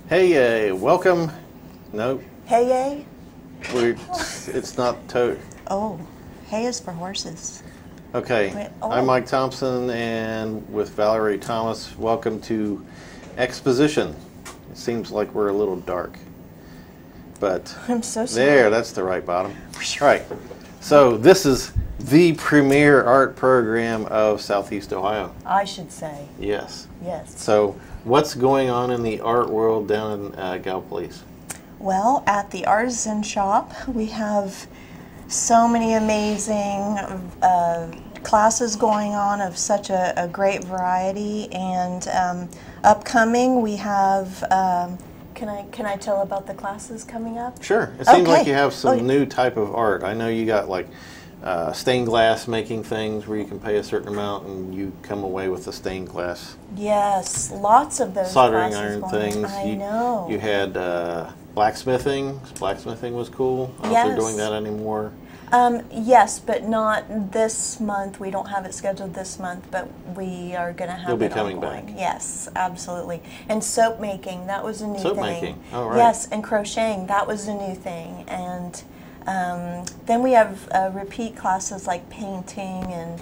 Hey, welcome. No, Hey, it's not to. oh, hay is for horses. Okay, Wait, oh. I'm Mike Thompson, and with Valerie Thomas, welcome to Exposition. It seems like we're a little dark, but I'm so sorry. there, that's the right bottom. All right, so this is the premier art program of Southeast Ohio. I should say, Yes. yes. So, what's going on in the art world down in Gallipolis? Well, at the artisan shop, we have so many amazing classes going on of such a great variety, and upcoming we have. Can I tell about the classes coming up? Sure. It seems like Okay. you have some Oh, new type of art. I know you got like stained glass making things where you can pay a certain amount and you come away with a stained glass yes, lots of those soldering classes iron going things. on. I know. You had blacksmithing. Blacksmithing was cool. I don't know if they're doing Yes. that anymore. Yes, but not this month. We don't have it scheduled this month, but we are going to have You'll be it coming ongoing. back. Yes, absolutely. And soap making, that was a new Soap thing. making, oh, right. Yes, and crocheting, that was a new thing. And then we have repeat classes like painting and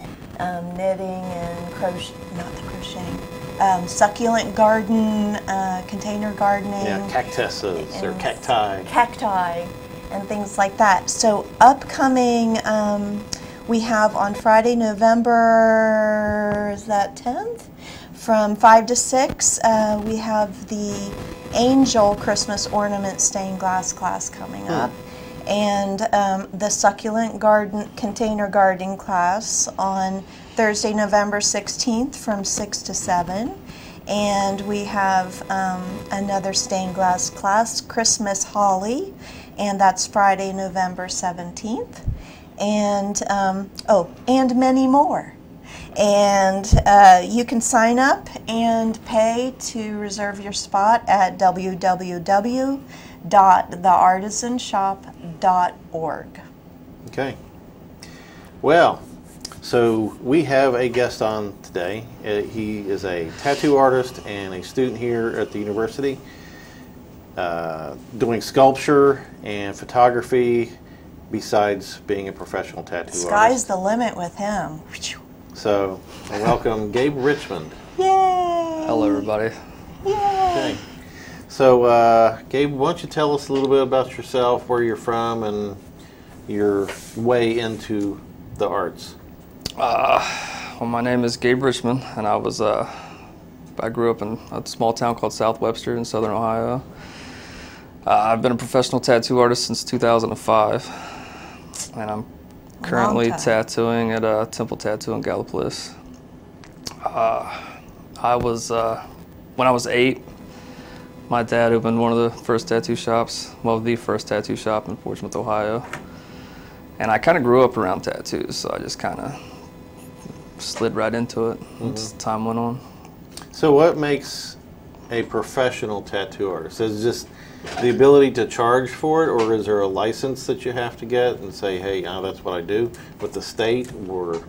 knitting and succulent garden, container gardening. Yeah, cactuses or and cacti. Cacti and things like that. So upcoming, we have on Friday, November, is that 10th? From 5 to 6, we have the Angel Christmas Ornament Stained Glass class coming up. And the Succulent Garden Container Gardening class on Thursday, November 16th from 6 to 7. And we have another stained glass class, Christmas Holly, and that's Friday, November 17th. And, and many more. And you can sign up and pay to reserve your spot at www.theartisanshop.org. Okay. Well, so we have a guest on today. He is a tattoo artist and a student here at the university, doing sculpture and photography besides being a professional tattoo artist. Sky's the limit with him. So, welcome Gabe Richmond. Yay! Hello, everybody. Yay! Okay. So, Gabe, why don't you tell us a little bit about yourself, where you're from, and your way into the arts? Well, my name is Gabe Richmond, and I grew up in a small town called South Webster in southern Ohio. I've been a professional tattoo artist since 2005, and I'm currently tattooing at Temple Tattoo in Gallipolis. When I was 8, my dad opened one of the first tattoo shops, well, the first tattoo shop in Portsmouth, Ohio. And I kind of grew up around tattoos, so I just kind of slid right into it as time went on. So what makes a professional tattoo artist? Is it just the ability to charge for it, or is there a license that you have to get and say, hey, that's what I do with the state, or?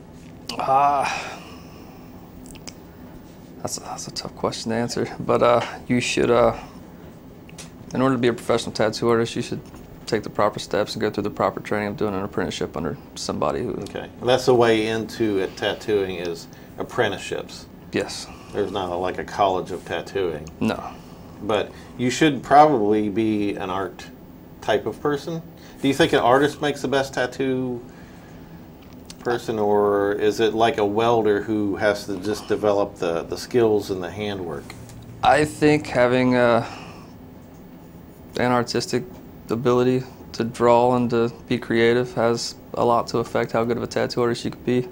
That's a tough question to answer, but you should, in order to be a professional tattoo artist, you should take the proper steps and go through the proper training of doing an apprenticeship under somebody who... Okay, and that's the way into it, tattooing is apprenticeships. Yes. There's not like a college of tattooing. No. But you should probably be an art type of person. Do you think an artist makes the best tattoo person, or is it like a welder who has to just develop the skills and the handwork? I think having an artistic ability to draw and to be creative has a lot to affect how good of a tattoo artist you could be.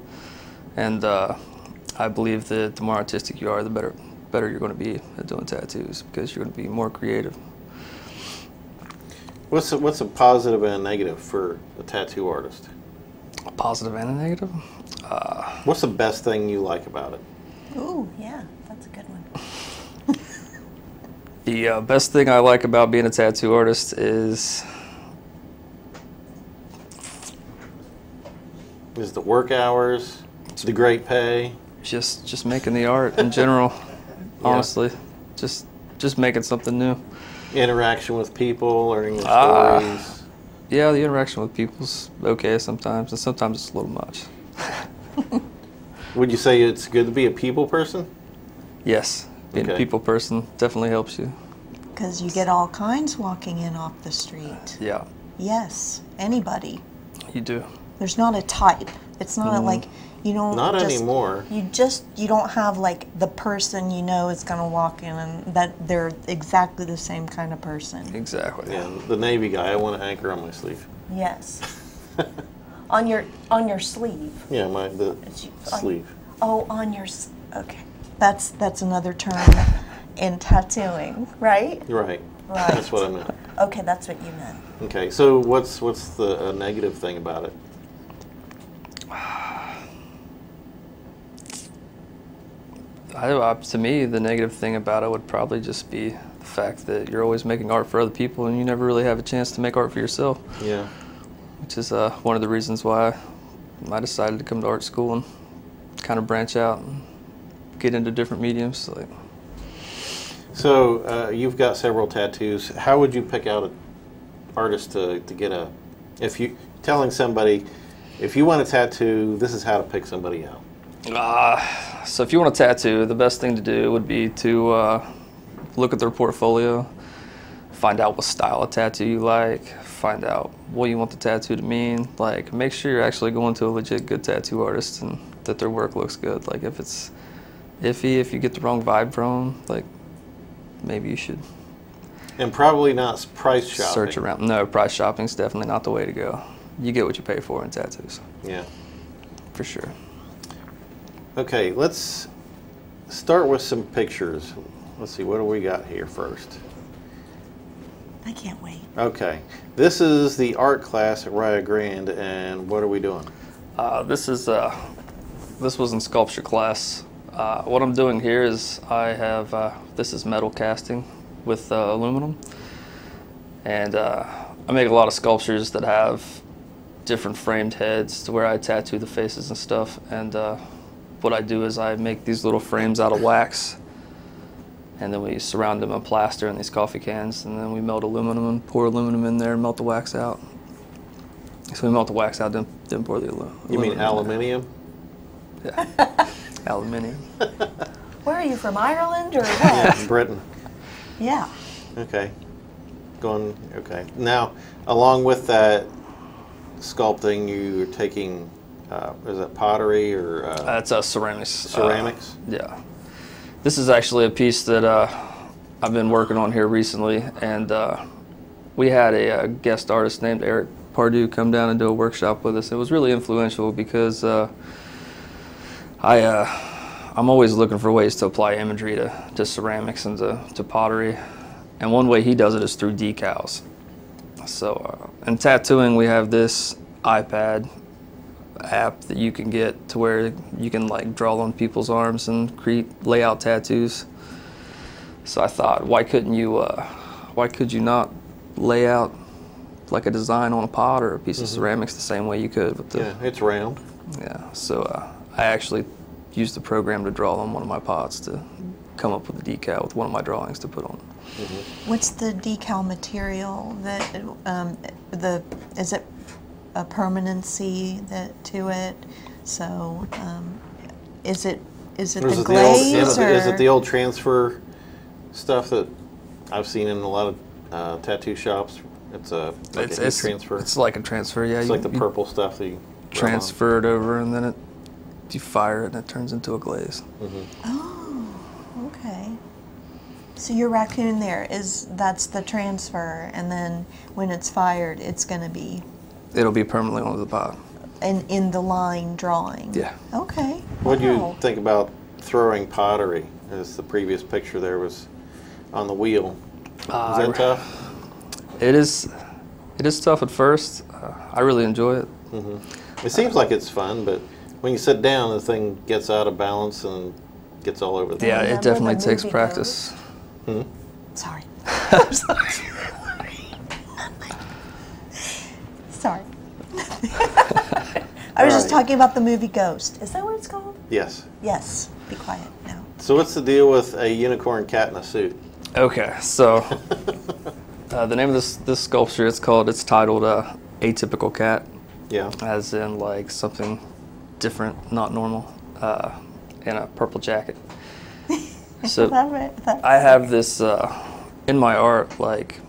And I believe that the more artistic you are, the better you're going to be at doing tattoos, because you're going to be more creative. What's a positive and a negative for a tattoo artist? A positive and a negative? What's the best thing you like about it? Ooh, yeah, that's a good one. The best thing I like about being a tattoo artist is the work hours, the great pay. Just making the art in general. Honestly, just making something new. Interaction with people, learning their stories. Yeah, the interaction with people's okay sometimes, and sometimes it's a little much. Would you say it's good to be a people person? Yes, being a people person definitely helps you. Because you get all kinds walking in off the street. Yeah. Yes, anybody. You do. There's not a type. It's not like you don't. Not just, anymore. You don't have like the person you know is going to walk in and that they're exactly the same kind of person. Exactly. Yeah, the Navy guy. I want an anchor on my sleeve. Yes. on your sleeve. Yeah, the sleeve. Oh, on your. Okay, that's another term in tattooing, right? Right. Right. That's what I meant. Okay, that's what you meant. Okay, so what's the negative thing about it? To me, the negative thing about it would probably just be the fact that you're always making art for other people and you never really have a chance to make art for yourself. Yeah. Which is one of the reasons why I decided to come to art school and kind of branch out and get into different mediums. So you've got several tattoos. How would you pick out an artist to get a? If you telling somebody, if you want a tattoo, this is how to pick somebody out. So if you want a tattoo, the best thing to do would be to look at their portfolio, find out what style of tattoo you like, find out what you want the tattoo to mean. Like, make sure you're actually going to a legit good tattoo artist and that their work looks good. Like, if it's iffy, if you get the wrong vibe from them, like, maybe you should. And probably not price shopping. Search around. No, price shopping is definitely not the way to go. You get what you pay for in tattoos. Yeah. For sure. Okay, let's start with some pictures. Let's see, what do we got here first? I can't wait. Okay, this is the art class at Rio Grande, and what are we doing? This was in sculpture class. What I'm doing here is I have, this is metal casting with aluminum, and I make a lot of sculptures that have different framed heads to where I tattoo the faces and stuff, and what I do is I make these little frames out of wax, and then we surround them in plaster in these coffee cans, and then we melt aluminum and pour aluminum in there and melt the wax out. So we melt the wax out, then pour the aluminum. You mean aluminium? Yeah. Aluminium. Where are you from, Ireland or what? Yeah, Britain. Yeah. Okay. Okay. Now, along with that sculpting, you're taking, is it pottery or? It's ceramics. Ceramics? Yeah. This is actually a piece that I've been working on here recently, and we had a guest artist named Eric Pardue come down and do a workshop with us. It was really influential because I'm always looking for ways to apply imagery to ceramics and to pottery, and one way he does it is through decals. So in tattooing, we have this iPad app that you can get to where you can like draw on people's arms and lay out tattoos. So I thought, why could you not lay out like a design on a pot or a piece of ceramics the same way you could with the, yeah, it's round. Yeah, so I actually used the program to draw on one of my pots to come up with a decal with one of my drawings to put on. What's the decal material that is it a permanency to it? So is it the glaze or is it the old transfer stuff that I've seen in a lot of tattoo shops? It's a transfer. It's like a transfer, yeah. It's like the purple stuff that you transfer it over, and then you fire it and it turns into a glaze. Oh, okay. So your raccoon that's the transfer, and then when it's fired, it's going to be... It'll be permanently on the pot. And in the line drawing? Yeah. Okay. What do you think about throwing pottery, as the previous picture there was on the wheel? Is that tough? It is tough at first. I really enjoy it. It seems like it's fun, but when you sit down, the thing gets out of balance and gets all over the place. Yeah, it definitely takes practice. Sorry. I'm sorry. Sorry. I was just talking about the movie Ghost. Is that what it's called? Yes. Yes. Be quiet now. So what's the deal with a unicorn cat in a suit? Okay, so the name of this sculpture, it's titled Atypical Cat, Yeah. as in like something different, not normal, in a purple jacket. So I have this in my art, like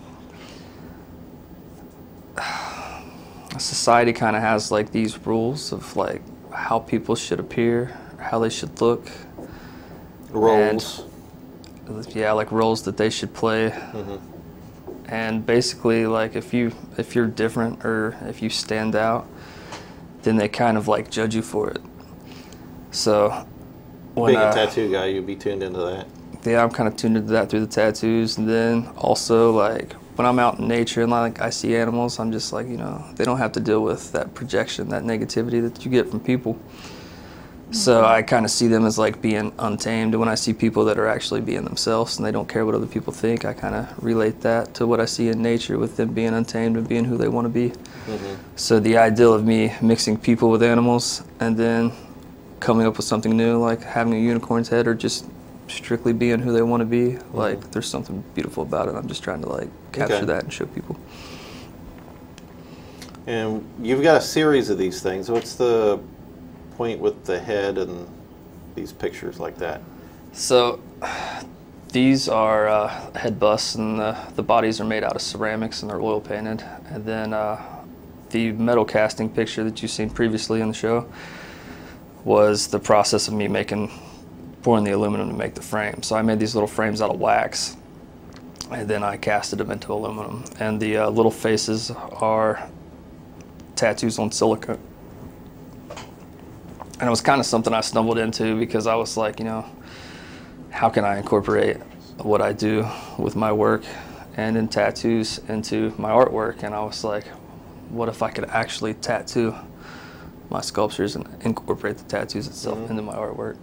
society kind of has like these rules of like how people should appear, how they should look. Roles. And, yeah, like roles that they should play. Mm-hmm. And basically, like if you're different or if you stand out, then they kind of like judge you for it. So when being a tattoo guy, you'd be tuned into that. Yeah, I'm kind of tuned into that through the tattoos, and then also like when I'm out in nature and like I see animals, I'm just like, you know, they don't have to deal with that projection, that negativity that you get from people. So I kind of see them as like being untamed, and when I see people that are actually being themselves and they don't care what other people think, I kind of relate that to what I see in nature with them being untamed and being who they want to be. Mm-hmm. So the ideal of me mixing people with animals and then coming up with something new, like having a unicorn's head or just strictly being who they want to be, like there's something beautiful about it. I'm just trying to like capture that and show people. And you've got a series of these things. What's the point with the head and these pictures like that? So these are head busts, and the bodies are made out of ceramics and they're oil painted. And then the metal casting picture that you've seen previously in the show was the process of me pouring the aluminum to make the frame. So I made these little frames out of wax, and then I casted them into aluminum. And the little faces are tattoos on silicone. And it was kind of something I stumbled into because I was like, you know, how can I incorporate what I do with my work and in tattoos into my artwork? And I was like, what if I could actually tattoo my sculptures and incorporate the tattoos itself into my artwork?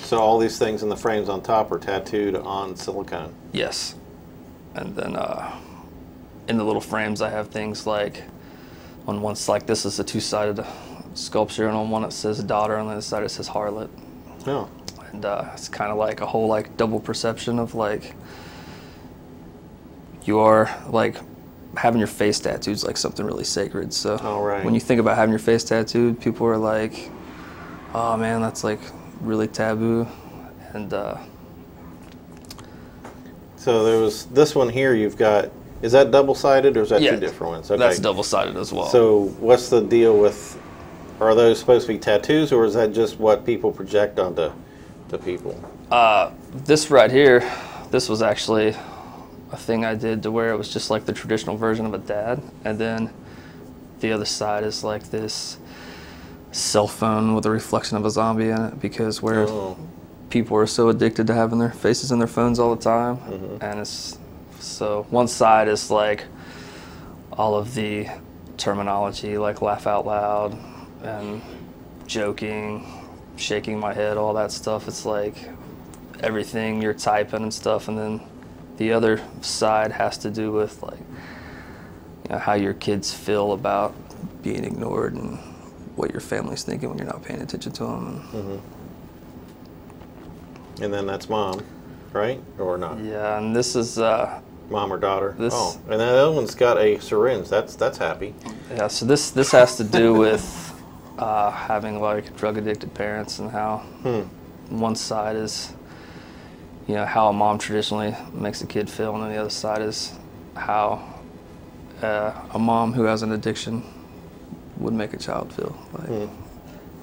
So all these things in the frames on top are tattooed on silicone? Yes. And then in the little frames I have things like, on one side, this is a two-sided sculpture, and on one it says daughter, and on the other side it says harlot. Oh. And it's kind of like a whole like double perception of like, you are like having your face tattooed is like something really sacred. So when you think about having your face tattooed, people are like, oh man, that's like really taboo. And so there was this one here you've got. Is that double-sided, or is that two different ones? Okay. That's double-sided as well. So what's the deal with, are those supposed to be tattoos, or is that just what people project onto the people? This right here, this was actually a thing I did to where it was just like the traditional version of a dad, and then the other side is like this cell phone with a reflection of a zombie in it, because where people are so addicted to having their faces in their phones all the time, and it's so one side is like all of the terminology, like laugh out loud and joking, shaking my head, all that stuff. It's like everything you're typing and stuff. And then the other side has to do with like, you know, how your kids feel about being ignored and what your family's thinking when you're not paying attention to them. And then that's mom, right? Or not? Yeah, and this is mom or daughter. And that other one's got a syringe. That's happy. Yeah, so this has to do with having like drug addicted parents, and how one side is, you know, how a mom traditionally makes a kid feel, and then the other side is how a mom who has an addiction would make a child feel. Like. Yeah,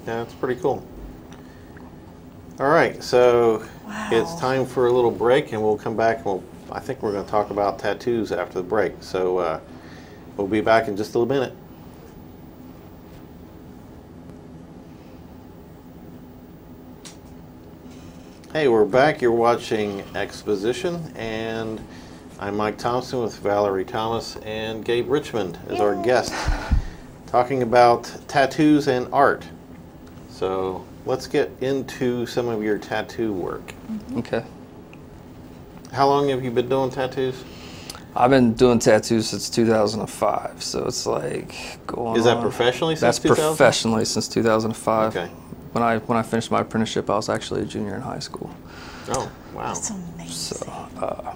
that's pretty cool. All right, so it's time for a little break, and we'll come back and I think we're going to talk about tattoos after the break. So we'll be back in just a little minute. Hey, we're back. You're watching Exposition, and I'm Mike Thompson with Valerie Thomas and Gabe Richmond as our guest, talking about tattoos and art. So let's get into some of your tattoo work. Okay. How long have you been doing tattoos? I've been doing tattoos since 2005, so it's like going Is that professionally since 2000? That's professionally since 2005. Okay. When I finished my apprenticeship, I was actually a junior in high school. Oh, wow. That's amazing. So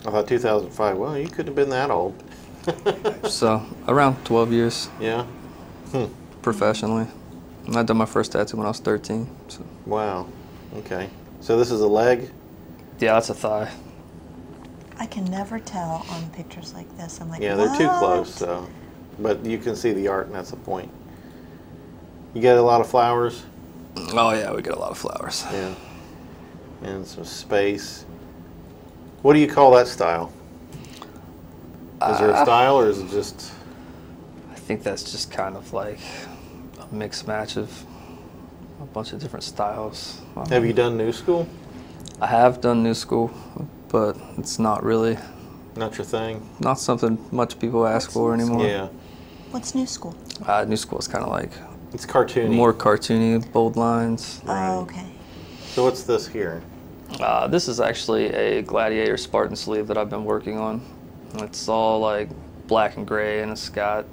I thought 2005. Well, you couldn't have been that old. So around 12 years Yeah. professionally. And I done my first tattoo when I was 13. So. Wow. Okay. So this is a leg? Yeah, that's a thigh. I can never tell on pictures like this. I'm like, Yeah, they're too "What?" close, so. But you can see the art, and that's the point. You get a lot of flowers? Oh yeah, we get a lot of flowers. Yeah. And some space. What do you call that style? Is there a style, or is it just... I think that's just kind of like a mixed match of a bunch of different styles. Have you done new school? I have done new school, but it's not really, Not your thing? not something much people ask for anymore. Yeah. What's new school? New school is kind of like It's cartoony. more cartoony, bold lines. Oh, okay. So what's this here? This is actually a Gladiator Spartan sleeve that I've been working on. It's all like black and gray, and it's got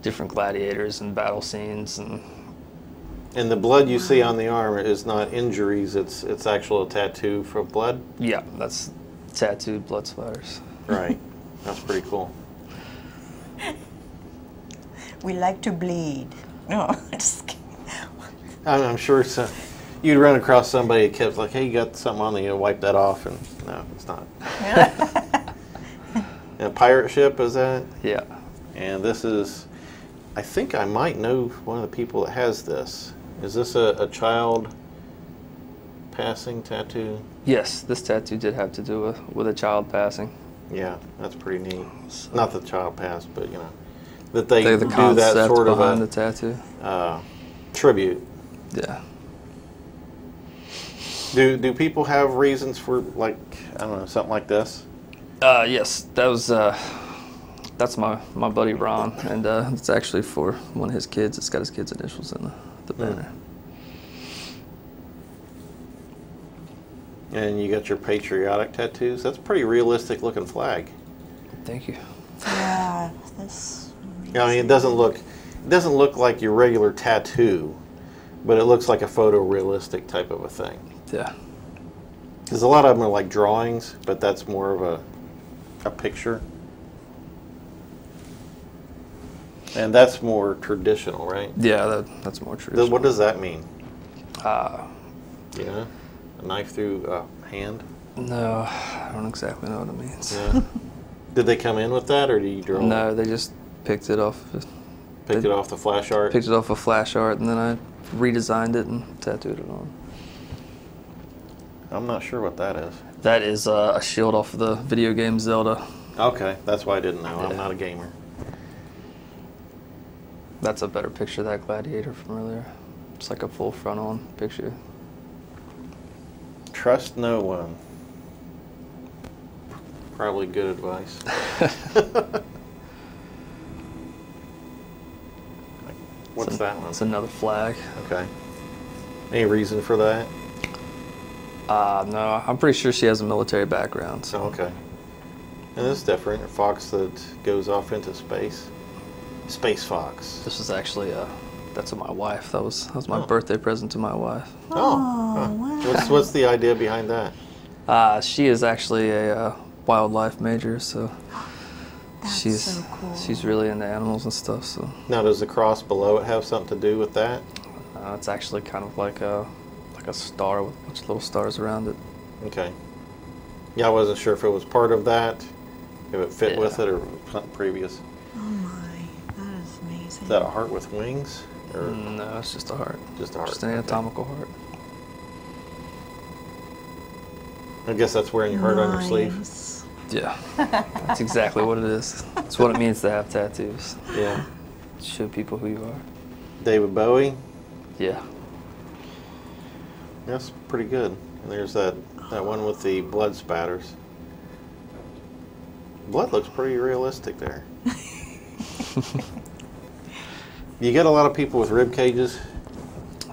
different gladiators and battle scenes. And the blood you see on the arm is not injuries, it's actual tattoo for blood? Yeah, that's tattooed blood splatters. Right. That's pretty cool. We like to bleed. No, just kidding. I'm sure so. You'd run across somebody that kept like, hey, you got something on you, wipe that off, and no, it's not. And a pirate ship, is that? Yeah. And this is, I think I might know one of the people that has this. Is this a child passing tattoo? Yes, this tattoo did have to do with a child passing. Yeah, that's pretty neat. So Not the child passed, but you know, that they they're the do concept that sort of behind the a tattoo. tribute. Yeah. Do people have reasons for, like, I don't know, something like this? Yes, that was that's my buddy Ron, and it's actually for one of his kids. It's got his kid's initials in the banner. And you got your patriotic tattoos. That's a pretty realistic looking flag. Thank you. Yeah, this. I mean, it doesn't look like your regular tattoo, but it looks like a photorealistic type of a thing. Yeah. Because a lot of them are like drawings, but that's more of a picture. And that's more traditional, right? Yeah, that's more traditional. What does that mean? Uh, Yeah, a knife through a hand? no, I don't exactly know what it means. Yeah. Did they come in with that, or did you draw No, they just picked it off. Picked it off the flash art? Picked it off of flash art, and then I redesigned it and tattooed it on. I'm not sure what that is. That is a shield off of the video game Zelda. Okay, that's why I didn't know. I'm Yeah. not a gamer. That's a better picture of that gladiator from earlier. It's like a full front-on picture. Trust no one. Probably good advice. What's that one? It's another flag. Okay. Any reason for that? No, I'm pretty sure she has a military background. So. Oh, okay. And this is different. A fox that goes off into space. Space fox. This was actually that's my wife. That was my Oh. birthday present to my wife. Oh. wow. What's the idea behind that? She is actually a wildlife major, so That's she's so cool. she's really into animals and stuff. So Now, does the cross below it have something to do with that? it's actually kind of like a star with a bunch of little stars around it. Okay. Yeah, I wasn't sure if it was part of that, if it fit with Yeah. it, or something previous. Oh my, that is amazing. Is that a heart with wings? Or No, it's just a heart. just a heart? Just an Okay. anatomical heart. I guess that's wearing your heart on your sleeve. Nice. Yeah, that's exactly what it is. It's what it means to have tattoos. Yeah. Show people who you are. David Bowie. Yeah. That's pretty good. And there's that one with the blood spatters. Blood looks pretty realistic there. You get a lot of people with rib cages.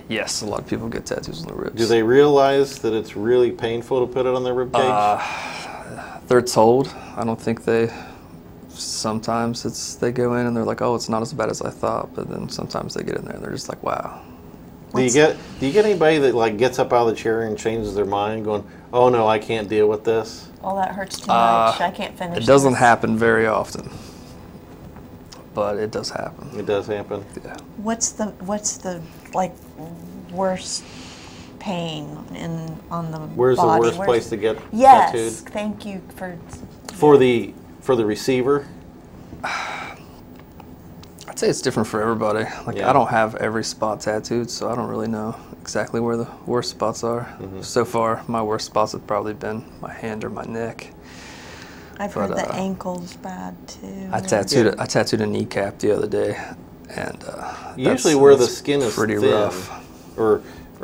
Yes, a lot of people get tattoos on the ribs. Do they realize that it's really painful to put it on their rib cage? They're told. I don't think they. Sometimes they go in and they're like, oh, it's not as bad as I thought. But then sometimes they get in there and they're just like, wow. Do you get anybody that like gets up out of the chair and changes their mind, going, "Oh no, I can't deal with this"? Oh, that hurts too much. I can't finish. It doesn't this. happen very often, but it does happen. It does happen. Yeah. What's the like worst pain on the Where's body? the worst place to get Yes, tattooed? thank you For the receiver? I'd say it's different for everybody. Like, Yeah. I don't have every spot tattooed, so I don't really know exactly where the worst spots are. So far, my worst spots have probably been my hand or my neck. I've But, heard the ankle's bad too. I tattooed a kneecap the other day, and Usually where the skin is pretty thin, rough. or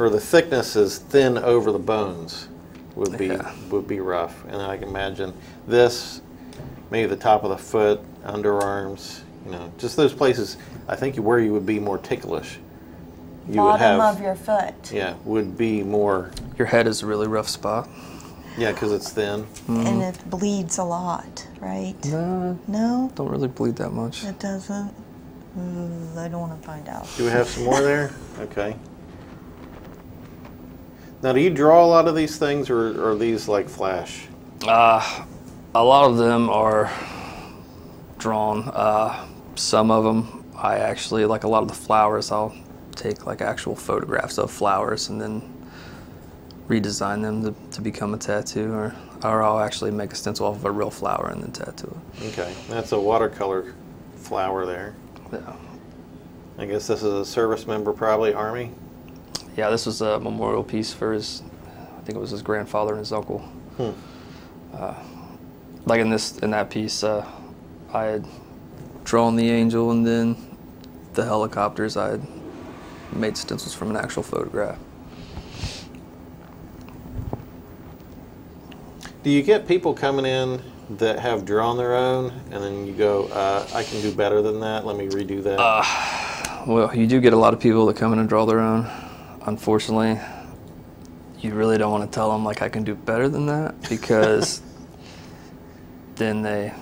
the thickness is thin over the bones, would be Yeah. rough. And I can imagine this, maybe the top of the foot, underarms, you know, just those places. I think where you would be more ticklish. You would Bottom have, of your foot. yeah, would be more. Your head is a really rough spot. Yeah, because it's thin. And it bleeds a lot, right? No, No, don't really bleed that much. it doesn't. I don't want to find out. Do we have some more there? Okay. Now, do you draw a lot of these things, or are these like flash? A lot of them are drawn. Some of them, I actually, like a lot of the flowers, I'll take like actual photographs of flowers and then redesign them to become a tattoo, or I'll actually make a stencil off of a real flower and then tattoo it. Okay, that's a watercolor flower there. Yeah. I guess this is a service member, probably Army. Yeah, this was a memorial piece for his, I think it was his grandfather and his uncle. Like in that piece, I had drawn the angel, and then the helicopters, I had made stencils from an actual photograph. Do you get people coming in that have drawn their own, and then you go, I can do better than that, let me redo that? Well, you do get a lot of people that come in and draw their own. Unfortunately, you really don't want to tell them, like, I can do better than that, because then they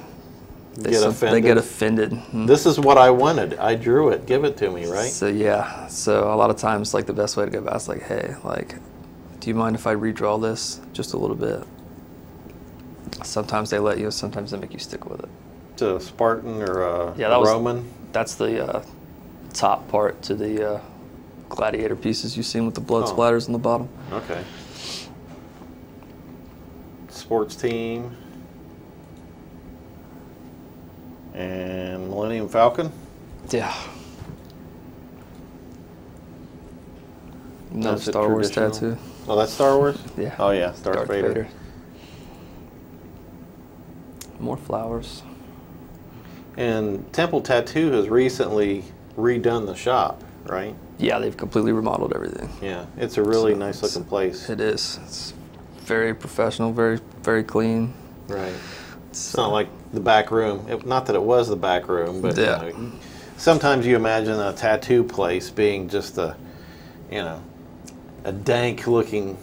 get offended. This is what I wanted. I drew it. Give it to me, right? So yeah, so a lot of times, like, the best way to go about it's like, hey, like, do you mind if I redraw this just a little bit? Sometimes they let you, sometimes they make you stick with it. It's a Spartan or a that was, Roman? That's the top part to the gladiator pieces you've seen with the blood splatters on the bottom. Okay. Sports team. And Millennium Falcon? Yeah. No That's a Star Wars traditional- tattoo. Oh, that's Star Wars? Yeah. Oh, yeah, Darth Vader. More flowers. And Temple Tattoo has recently redone the shop, right? Yeah, they've completely remodeled everything. Yeah, it's a really nice looking place. It is. It's very professional, very, very clean. Right. It's not like the back room. Not that it was the back room, but Yeah. you know, sometimes you imagine a tattoo place being just a dank looking,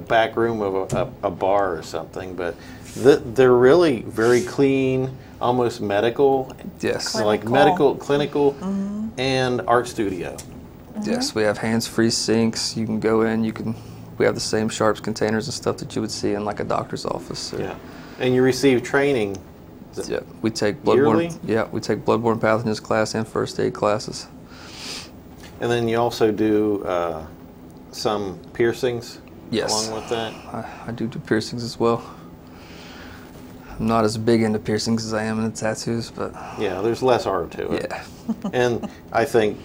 back room of a bar or something. But they're really very clean, almost medical. Yes. Clinical. Like medical, clinical, and art studio. Yes, we have hands-free sinks. You can go in. We have the same sharps containers and stuff that you would see in like a doctor's office. Or, Yeah. And you receive training. Yeah, we take Yearly? bloodborne. Yeah, we take bloodborne pathogens class and first aid classes. And then you also do some piercings. Yes. Along with that. I do piercings as well. I'm not as big into piercings as I am into tattoos, but Yeah, there's less art to it. yeah. And I think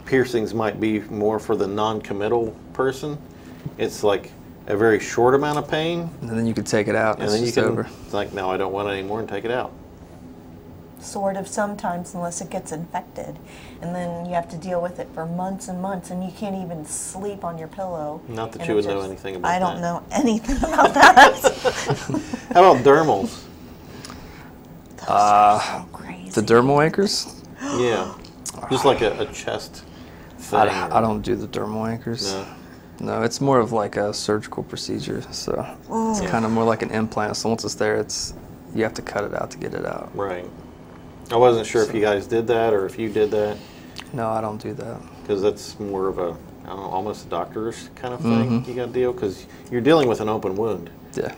piercings might be more for the non-committal person. It's like a very short amount of pain, And then you can take it out and and it's then you just can, over. it's like, no, I don't want it anymore, and take it out. Sort of sometimes, unless it gets infected. And then you have to deal with it for months and months, and you can't even sleep on your pillow. Not that And you would it's know just- anything about I don't that. know anything about that. How about dermals? So crazy. The dermal anchors? Yeah. Just like a chest thing. I don't do the dermal anchors. No. No, it's more of like a surgical procedure. So it's kind of more like an implant. So once it's there, you have to cut it out to get it out. Right. I wasn't sure if you guys did that or if you did that, No, I don't do that. because that's more of a, I don't know, almost a doctor's kind of thing you got to deal, because you're dealing with an open wound. Yeah.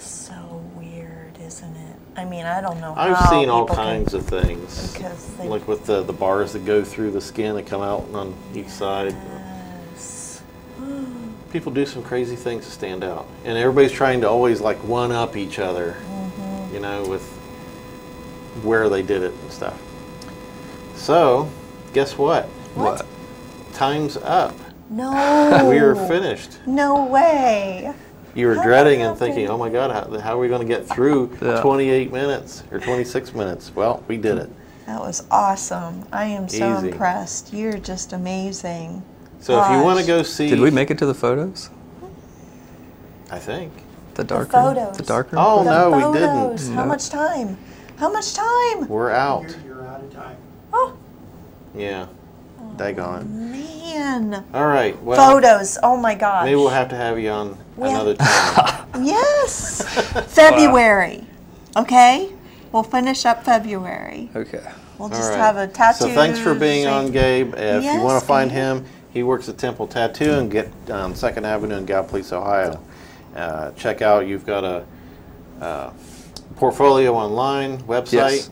is so weird, isn't it? I mean, I don't know I've how seen all people can- kinds of things, because they- like with the bars that go through the skin that come out on each side. Yes. People do some crazy things to stand out, and everybody's trying to always like one up each other, you know, with where they did it and stuff. So, guess what? What? Time's up. No. We are finished. No way. You were How dreading did and that thinking, happen? oh my God, how are we going to get through Yeah. 28 minutes or 26 minutes? Well, we did it. That was awesome. I am so Easy. impressed. You're just amazing. So if you want to Gosh. go see... Did we make it to the photos? I think. The darker. photos. The darker. Oh, The no, we photos. didn't. How No. much time? How much time? We're out. You're out of time. Oh, Yeah. Daggone. man. All right. Well, Photos. Oh my gosh. maybe we'll have to have you on Yeah. another time. Yes. February. Okay? We'll finish up February. Okay. We'll All just right. have a tattoo. So thanks for being on, Gabe. If you want Yes, to find Gabe. him, he works at Temple Tattoo and get on 2nd Avenue in Gallipolis, Ohio. Check out, you've got a portfolio online, website. Yes.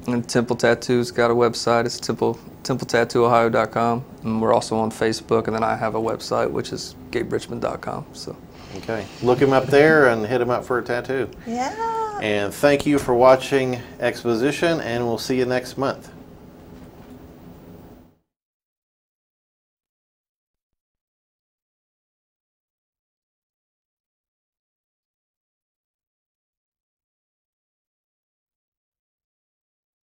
And Temple Tattoo's got a website. It's templetattooohio.com. And we're also on Facebook. And then I have a website, which is gaberichmond.com. So. Okay. Look him up there and hit him up for a tattoo. Yeah. And thank you for watching Exposition, and we'll see you next month.